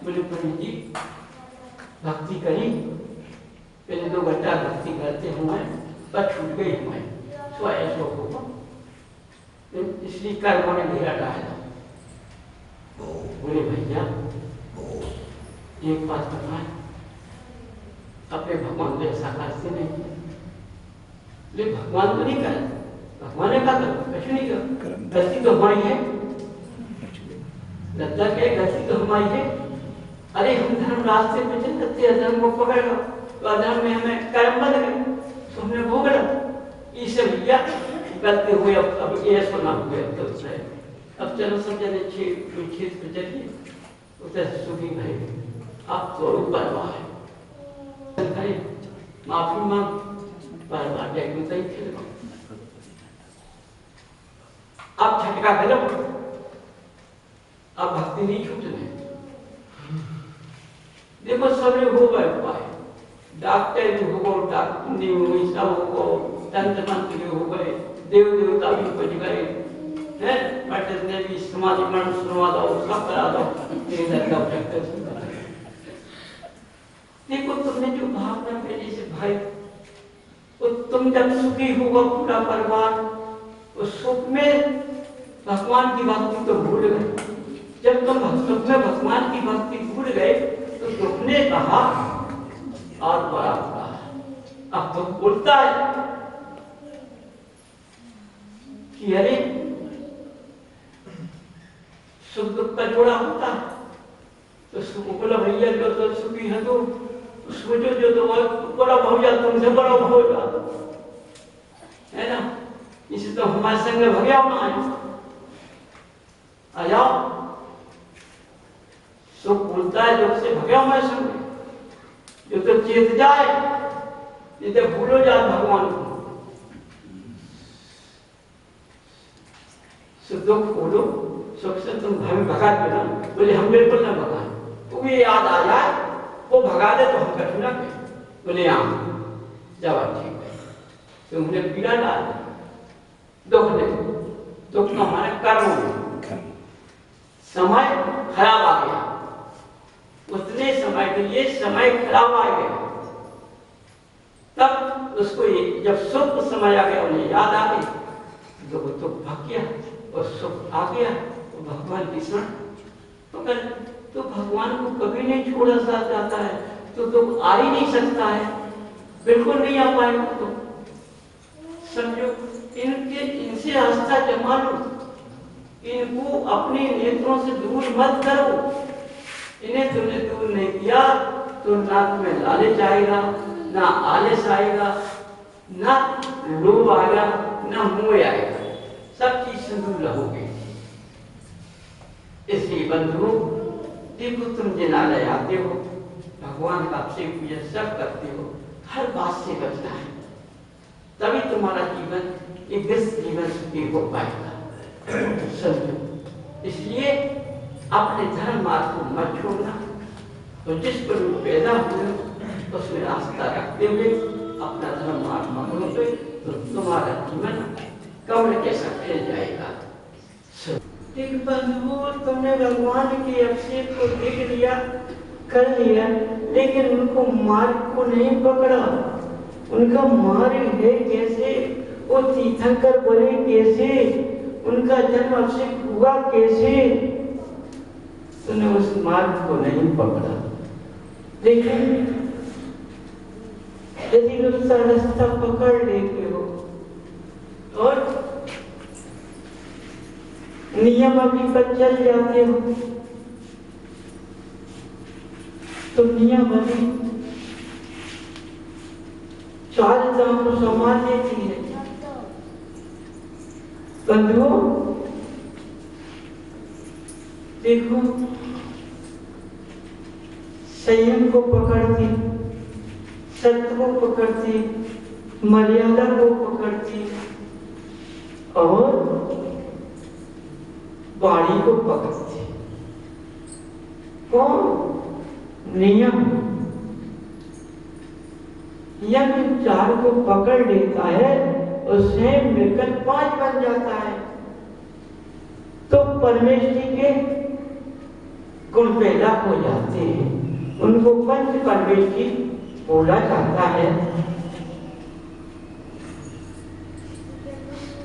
बोले पंडित जी भक्ति करी, पहले 2 घंटा भक्ति करते हुए पर छूट गई हमें, सो ऐसा होगा इसलिए कर्मों ने घेरा डाला। बोले भैया एक बात बताए, अपने भगवान को ऐसा करते नहीं, ले भगवान तो नहीं कर, भगवान ने कहा कुछ नहीं कर, गलती तो हमारी है, लज्जा क्या गलती तो हमारी है। अरे हम धर्म रास्ते पे चलते अधर्म को पकड़ लो, तो अधर्म में हमें कर्म बन गए, तो हमने भोग लो, इससे भैया गलती हुई, अब ये सुना हुए अब चलो सब जने खेत पे चलिए, उसे सुखी भाई आप तो ऊपर है माफी मांग बार बार जाएगी सही खेल, आप झटका करो, आप भक्ति नहीं छूटने। देखो सब लोग हो गए पाए, डॉक्टर भी हो गए, डॉक्टर नहीं हुई सब हो गए, तंत्र मंत्र भी हो गए, देव देवता भी बच गए हैं, बट ने भी समाधि मरण सुनवा दो, सब करा दो, देखो तुमने जो भावना मेरे से भाई, तो तुम जब सुखी होगा पूरा परिवार, उस सुख में भगवान की भक्ति तो भूल गए, जब तुम सुख में भगवान की भक्ति भूल गए तो दुख ने कहा और बड़ा हुआ, अब तो बोलता है कि अरे सुख दुख का जोड़ा होता है, तो सुख बोला भैया जो तो सुखी है तो सोचो जो तो बड़ा भौजा तुमसे बड़ा भौजा है ना, इसे तो हमारे संग में भगया होना है, आ जाओ। सुख बोलता है दुख से भगया हमारे संग, जो तो चेत जाए, ये तो भूलो जाए भगवान को, दुख बोलो, सुख से तुम हमें भगा दो ना, बोले हम बिल्कुल ना भगा, तुम्हें याद आ जाए वो भगा दे तो हम कठिन ना करें, बोले हाँ जवाब ठीक है, तुमने पीड़ा डाल दुख ने, दुख का हमारे कर्म में समय खराब आ गया, उतने समय के लिए समय खराब आ गया, तब उसको जब सुख समय आ गया उन्हें याद आ गई, तो वो तो भाग गया और सुख आ गया, तो भगवान की शरण पकड़, तो भगवान को कभी नहीं छोड़ा जाता है, तो दुख आ ही नहीं सकता है, बिल्कुल नहीं आ पाएगा। तो समझो इनसे आस्था जमा लो, इनको अपने नेत्रों से दूर मत करो, इन्हें तुमने दूर नहीं किया तो ना तुम्हें लालच आएगा, ना आलस आएगा, ना लोभ आएगा, ना मोह आएगा, सब चीज से दूर रहोगे। इसलिए बंधु देखो तुम जिनालय आते हो, भगवान का अभिषेक पूजा सब करते हो, हर बात से बचना है, तभी तुम्हारा जीवन एक व्यस्त जीवन सुखी हो पाएगा। समझो, इसलिए अपने धर्म मार्ग को मत छोड़ना, तो जिस पर पैदा हुए उसमें आस्था रखते हुए अपना धर्म मार्ग पकड़ोगे तो तुम्हारा जीवन कमल कैसा फैल जाएगा। एक बंधु तुमने भगवान के अभिषेक को देख लिया, कर लिया, लेकिन उनको मार्ग को नहीं पकड़ा, उनका मार्ग है कैसे, वो तीर्थंकर बने कैसे, उनका जन्म अभिषेक हुआ कैसे, तुमने उस मार्ग को नहीं पकड़ा। लेकिन यदि उसका रास्ता पकड़ लेते हो और नियमावली पर चल जाते हो, तो नियमावली चालता को संभाल लेती है। बंधुओं देखो, संयम को पकड़ती, सत्य को पकड़ती, मर्यादा को पकड़ती और वाणी को पकड़ती। कौन? नियम। यम इन चार को पकड़ लेता है, उससे मिलकर 5 बन जाता है, तो परमेश्वरी के गुण पैदा हो जाते हैं। उनको पंच परमेष्ठी बोला जाता है।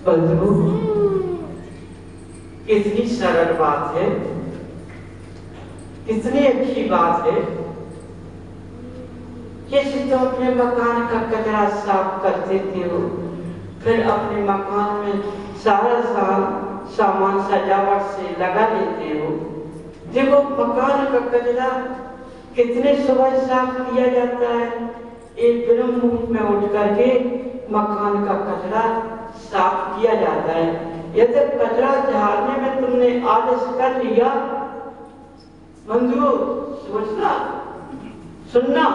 बंधु, कितनी सरल बात है, कितनी अच्छी बात है। जैसे तो अपने मकान का कचरा साफ कर देते हो, फिर अपने मकान में सारा सामान सजावट से लगा देते हो। देखो मकान का कचरा कितने सुबह साफ किया जाता है। एक ब्रह्म मुहूर्त में उठ करके मकान का कचरा साफ किया जाता है। यदि कचरा झाड़ने में तुमने आलस कर लिया, बंधु सोचना, सुनना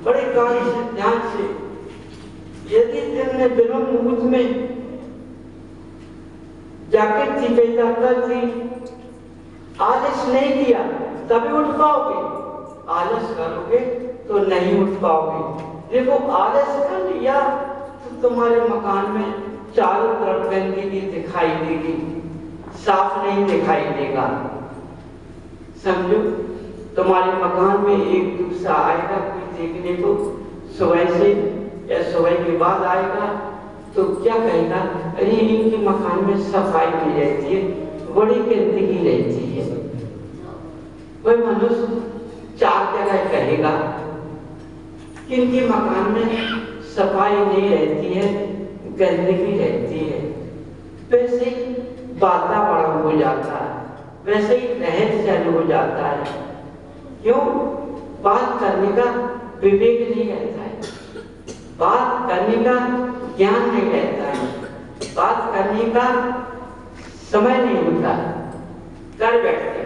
बड़े कान से, ध्यान से, यदि तुमने ब्रह्म मुहूर्त में जागृति पैदा कर दी, आलस नहीं किया, तभी उठ पाओगे। आलस करोगे तो नहीं उठ पाओगे। देखो आलस कर लिया तो तुम्हारे मकान में चारों तरफ गंदगी दिखाई देगी, साफ नहीं दिखाई देगा। समझो, तुम्हारे मकान में एक दूसरा आएगा कोई देखने को, सुबह से या सुबह के बाद आएगा तो क्या कहेगा, अरे इनके मकान में सफाई नहीं रहती है, बड़ी गंदगी रहती है। वह मनुष्य चार जगह कहेगा कि इनके मकान में सफाई नहीं रहती है, गंदगी रहती है। वैसे ही वातावरण हो जाता है, वैसे ही रहन सहन हो जाता है। क्यों? बात करने का विवेक नहीं रहता है, बात करने का ज्ञान नहीं रहता है, बात करने का समय नहीं होता, कर बैठते।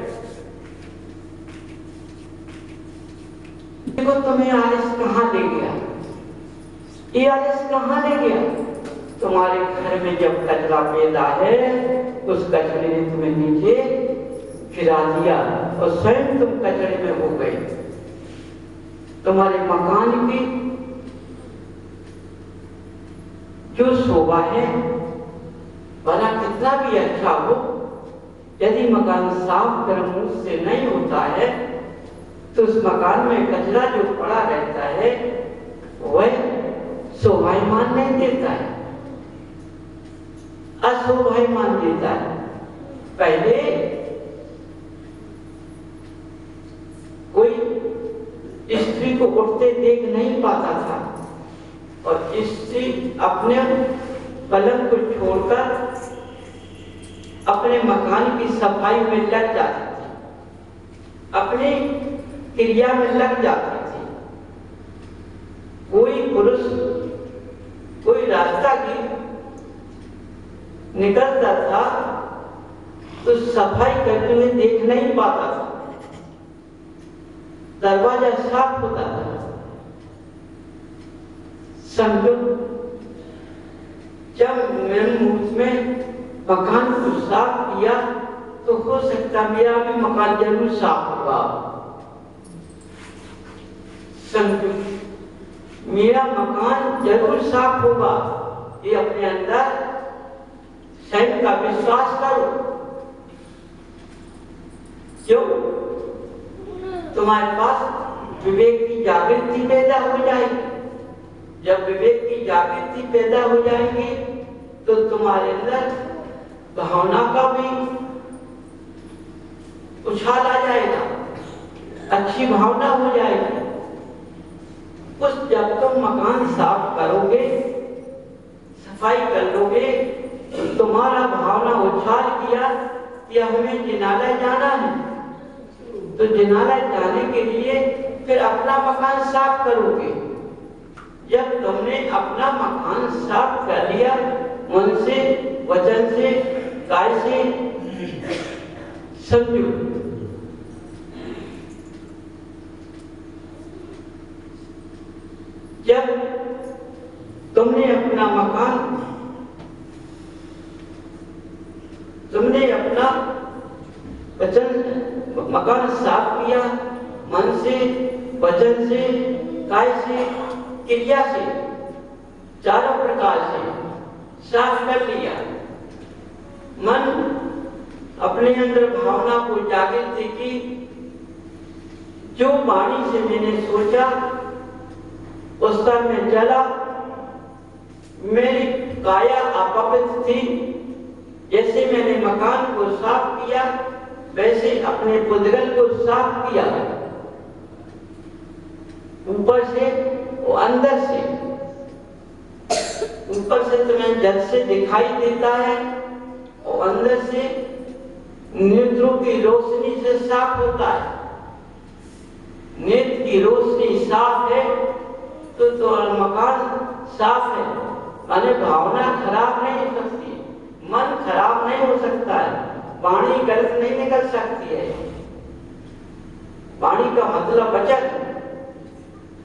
देखो तुम्हें आलस कहाँ ले गया, ये आलस कहाँ ले गया? तुम्हारे घर में जब कचरा पैदा है, उस कचरे ने तुम्हें नीचे गिरा दिया और स्वयं तुम कचरे में हो गए। तुम्हारे मकान की जो शोभा है, भला कितना भी अच्छा हो, यदि मकान साफ कर्म से नहीं होता है तो उस मकान में कचरा जो पड़ा रहता है वह शोभायमान नहीं देता है, अशोभायमान देता है। पहले कोई स्त्री को उठते देख नहीं पाता था और स्त्री अपने पलंग को छोड़कर अपने मकान की सफाई में लग जाती थी, अपनी क्रिया में लग जाती थी। कोई पुरुष कोई रास्ता की निकलता था तो सफाई करते हुए देख नहीं पाता था, दरवाजा साफ होता था। समझो, जब मेरे मुंह में मकान को साफ किया तो हो सकता मेरा भी मकान जरूर साफ होगा। समझो, मेरा मकान जरूर साफ होगा, ये अपने अंदर स्वयं का विश्वास करो। क्यों? तुम्हारे पास विवेक की जागृति पैदा हो जाएगी। जब विवेक की जागृति पैदा हो जाएगी तो तुम्हारे अंदर भावना का भी उछाल आ जाएगा, अच्छी भावना हो जाएगी। उस जब तुम मकान साफ करोगे, सफाई कर लोगे, तो तुम्हारा भावना उछाल किया कि हमें जिनालय जाना है, तो जिनालय जाने के लिए फिर अपना मकान साफ करोगे। जब तुमने अपना मकान साफ कर लिया, मन से, वचन से, काय से, समझो, जब तुमने अपना मकान साफ किया, मन से, वचन से, काय से, क्रिया से, चारों प्रकार से साफ कर लिया। मन अपने अंदर भावना को जागृत की जो वाणी से मैंने सोचा उस पर मैं चला। मेरी काया अपवित्र थी। जैसे मैंने मकान को साफ किया वैसे अपने पुद्गल को साफ किया, ऊपर से और अंदर से। ऊपर से तुम्हें जल से दिखाई देता है और अंदर से नेत्रों की रोशनी से साफ होता है। नेत्र की रोशनी साफ है तो मकान साफ है, माने भावना खराब नहीं हो सकती, मन खराब नहीं हो सकता है, वाणी गलत नहीं निकल सकती है। वाणी का मतलब वचन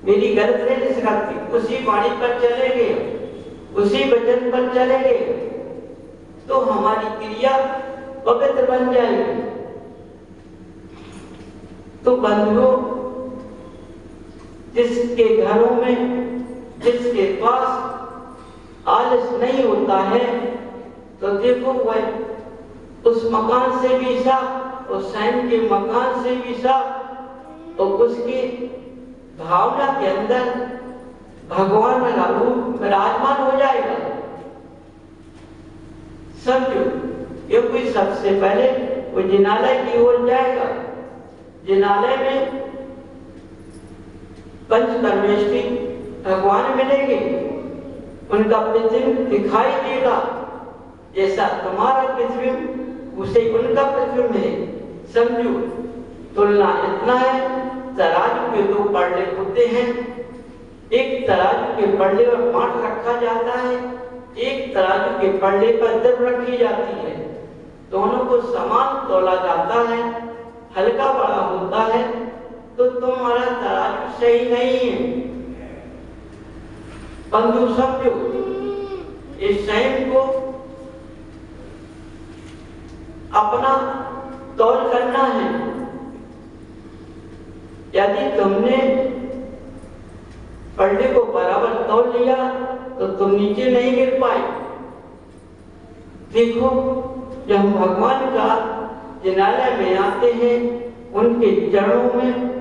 मेरी गलत नहीं निकल सकती। उसी वाणी पर चलेंगे, उसी वचन पर चलेंगे तो हमारी क्रिया पवित्र बन जाएगी। तो बंधुओं, जिसके घरों में, जिसके पास आलस नहीं होता है तो देखो वह उस मकान से भी साफ, उस सैन के मकान से भी साफ, और उसकी भावना के अंदर भगवान का रूप विराजमान हो जाएगा। समझो, क्योंकि सबसे पहले वो जिनालय की ओर जाएगा। जिनालय में पंच परमेष्ठी भगवान मिलेंगे, उनका प्रतिबिंब दिखाई देगा। जैसा तुम्हारा प्रतिबिंब उसे उनका प्रतिबिंब है। समझो, तुलना इतना है, तराजू के दो पल्ले होते हैं। एक तराजू के पल्ले पर मांस रखा जाता है, एक तराजू के पल्ले पर दर रखी जाती है। दोनों को समान तोला जाता है। हल्का बड़ा होता है तो तुम्हारा तराजू सही नहीं है। बंधु समझो, इस स्वयं को अपना तौल करना है। यदि तुमने पल्ले को बराबर तौल लिया तो तुम नीचे नहीं गिर पाए। देखो, जब हम भगवान का जिनालय में आते हैं, उनके चरणों में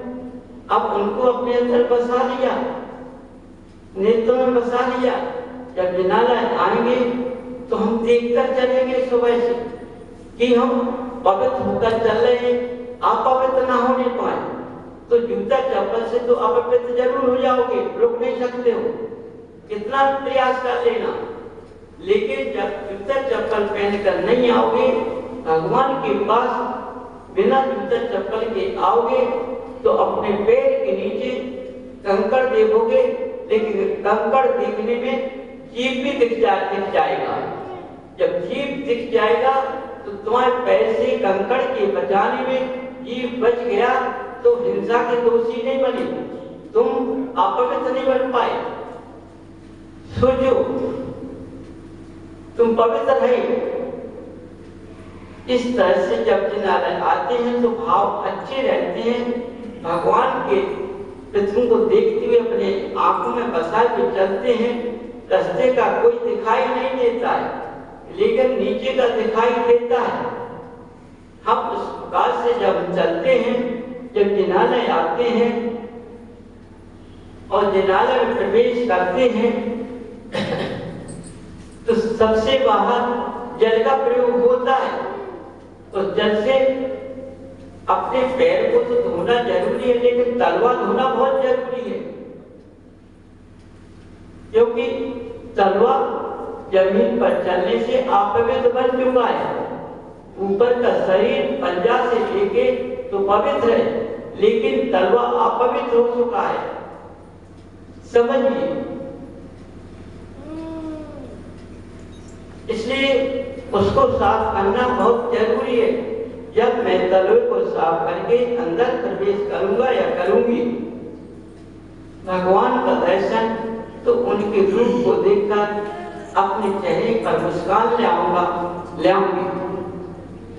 अब उनको अपने अंदर बसा लिया, नेत्रों में बसा लिया। जब जिनालय आएंगे तो हम देखकर चलेंगे सुबह से कि हम पवित्र होकर चल रहे हैं, अपवित्र ना होने पाए। तो जूता चप्पल से तो अपवित्र जरूर हो जाओगे, रुक नहीं सकते हो, कितना प्रयास कर लेना। लेकिन जब जूता चप्पल पहनकर नहीं आओगे भगवान के पास, बिना जूता चप्पल के आओगे तो अपने पैर के नीचे कंकड़ देखोगे, लेकिन कंकड़ देखने में जीभ भी दिख जाएगा। जब जीभ दिख जाएगा तो तुम्हारे पैर से कंकड़ के बचाने में जीभ बच गया तो हिंसा के दोषी नहीं बने, तुम अपवित्र नहीं बन पाए। सोचो, तुम पवित्र है। इस तरह से जब जिनालय आते हैं तो भाव अच्छे रहते हैं। भगवान के पितरों को देखते हुए अपने आंखों में बसा के चलते हैं। रास्ते का कोई दिखाई नहीं देता है, लेकिन नीचे का दिखाई देता है। हम उस प्रकार से जब चलते हैं, जब जिनालय आते हैं और जिनालय में प्रवेश करते हैं तो सबसे बाहर जल का प्रयोग होता है। तो जल से अपने पैर को तो धोना जरूरी है, लेकिन तलवा धोना बहुत जरूरी है, क्योंकि तलवा जमीन पर चलने से अपवित्र बन चुका है। ऊपर का शरीर पंजा से लेके तो पवित्र है, लेकिन तलवा अपवित्र हो चुका है। समझिए, इसलिए उसको साफ करना बहुत जरूरी है। जब मैं तलवे को साफ करके अंदर प्रवेश करूंगा या करूंगी भगवान का दर्शन, तो उनके रूप को देखकर अपने चेहरे पर मुस्कान ले आऊंगी,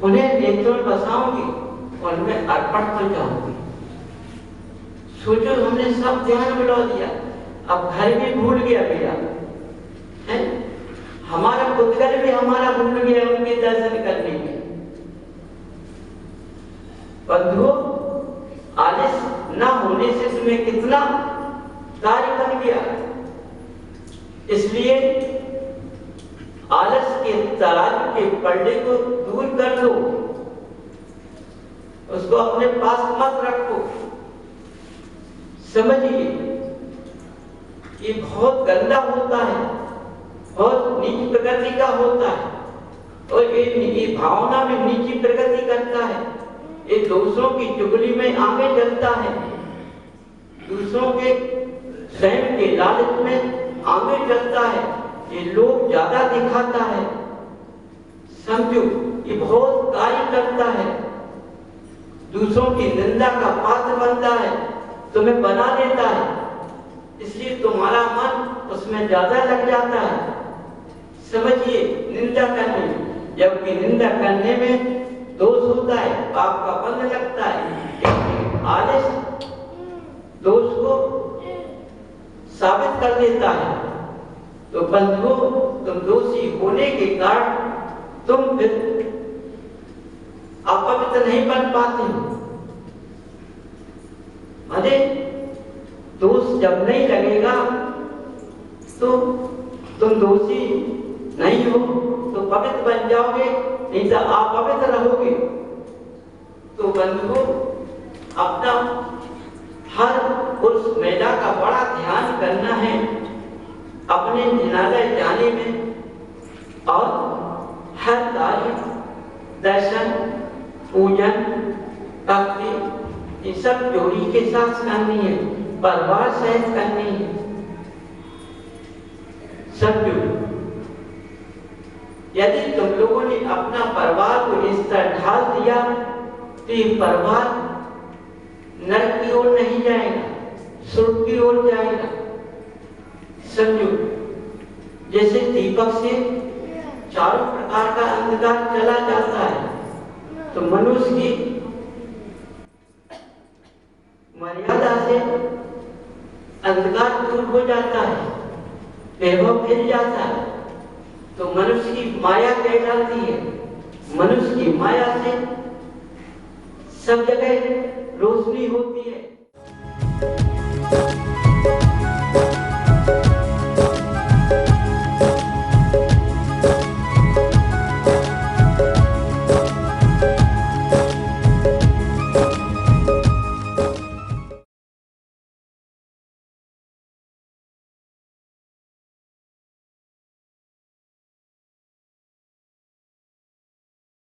उन्हें नेत्रों में बसाऊंगी, उनमें अर्पण हो जाऊंगी। सोचो, हमने सब ध्यान मिला दिया, अब घर भी भूल गया मेरा है, हमारा पुत्र भी हमारा भूल गया उनके दर्शन करने में। बंधुओं, आलस ना इसमें कितना कार्य बन गया। इसलिए आलस के तराजू के पलड़े को दूर कर दो, उसको अपने पास मत रखो। समझिए ये बहुत गंदा होता है, बहुत नीच प्रकृति का होता है, और ये भावना में नीची प्रगति करता है। ये दूसरों की चुगली में आगे चलता है, दूसरों के स्वयं के लालच में आगे चलता है, ये लोग ज्यादा दिखाता है। समझो ये बहुत कार्य करता है, दूसरों की निंदा का पात्र बनता है, तुम्हें बना देता है, इसलिए तुम्हारा मन उसमें ज्यादा लग जाता है। समझिए निंदा करने में, जबकि निंदा करने में दोष होता है, पाप का बंध लगता है। आलस दोष को साबित कर देता है। तो बंधुओं, तुम दोषी होने के कारण तुम फिर अपवित्र नहीं बन पाते हो। अरे दोष जब नहीं लगेगा तो तुम दोषी नहीं हो तो पवित्र बन जाओगे, नहीं तो अपवित्र रहोगे। तो बंधुओं, अपना हर पुरुष महिला का बड़ा ध्यान करना है अपने जिनालय जाने में, और हर कार्य दर्शन पूजन भक्ति ये सब जोड़ी के साथ करनी है, परिवार सहित करनी है। सब जोड़ी, यदि तुम लोगों ने अपना परिवार को इस तरह ढाल दिया तो ये परिवार नरक की ओर नहीं जाएगा, स्वर्ग की ओर जाएगा। समझो, जैसे दीपक से चारों प्रकार का अंधकार चला जाता है, तो मनुष्य की मर्यादा से अंधकार दूर हो जाता है, वैभव मिल जाता है। तो मनुष्य की माया कहलाती है। मनुष्य की माया से सब जगह रोशनी होती है।